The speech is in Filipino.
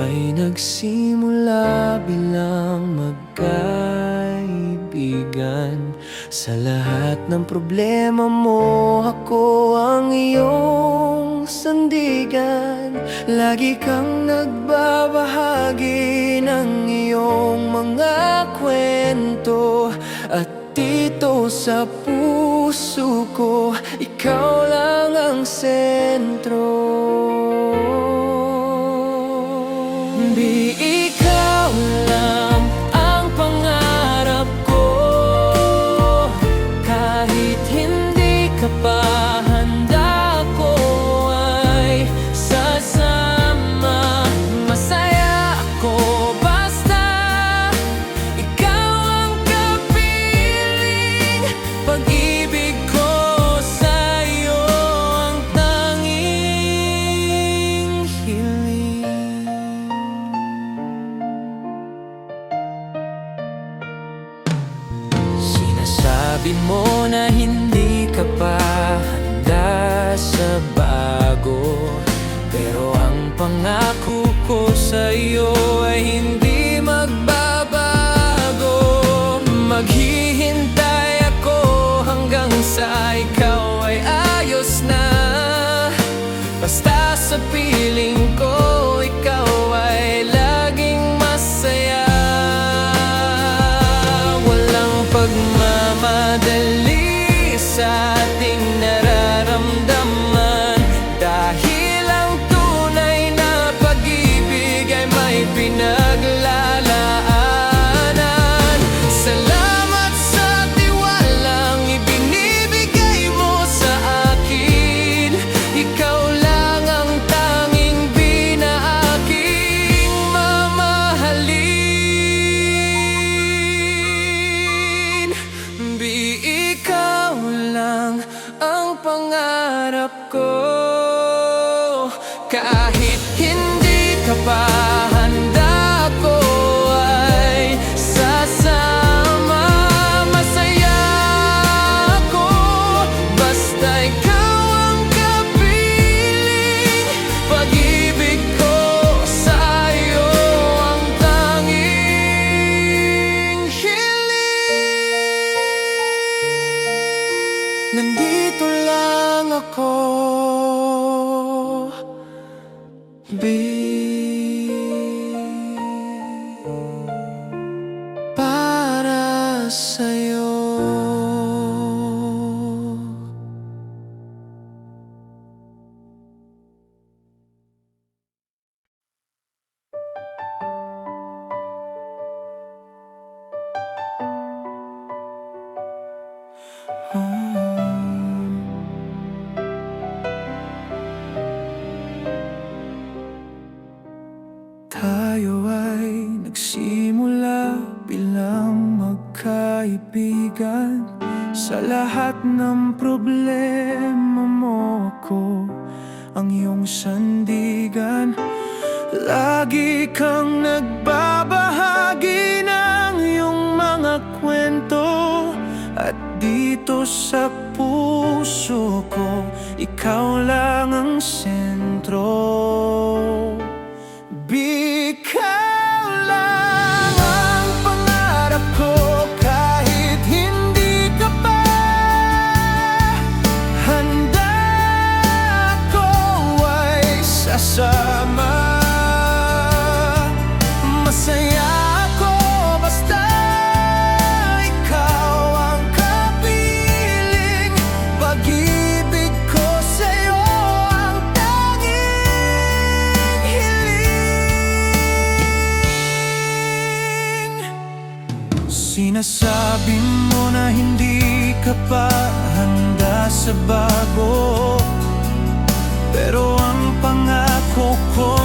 ay nagsimula bilang magkaibigan. Sa lahat ng problema mo, ako ang iyong sandigan. Lagi kang nagbabahagi ng iyong mga kwento, at dito sa puso ko, ikaw lang ang sentro. Di ikaw lang ang pangarap ko, kahit hindi ka pa handa, ko ay sasama. Masaya ako basta ikaw ang kapiling. Pag-ibig ko sa'yo ang tanging hiling. Sinasabi mo na hindi ka pa handa sa bago, pero ang pangako ko sa'yo ay hindi magbabago. Maghihintay ako hanggang sa ikaw ay ayos na. Basta sa piling ko, ikaw ay laging masaya. Walang pagmamadali sa ating nararamdaman, dahil ang tunay na pag-ibig ay may pinaglalaanan. Salamat sa tiwalang ibinibigay mo sa akin. Ikaw lang ang tanging binaaking mamahalin. Di ikaw lang ang pangarap ko, kahit hindi ka pa handa, ko ay sasama. Masaya ako basta ikaw ang kapiling. Pag-ibig ko sa'yo ang tanging hiling. Nandito lang ako, para sa'yo. Tayo ay nagsimula bilang magkaibigan. Sa lahat ng problema mo, ako ang iyong sandigan. Lagi kang nagbabahagi ng iyong mga kwento, at dito sa puso ko, ikaw lang ang sentro. Ikaw lang ang pangarap ko, kahit hindi ka pa handa, ko ay sasama. Masaya ako basta ikaw ang kapiling. Pag-ibig ko sa'yo ang tanging hiling. Sinasabi mo na hindi ka pa handa sa bago, pero ang pangako ko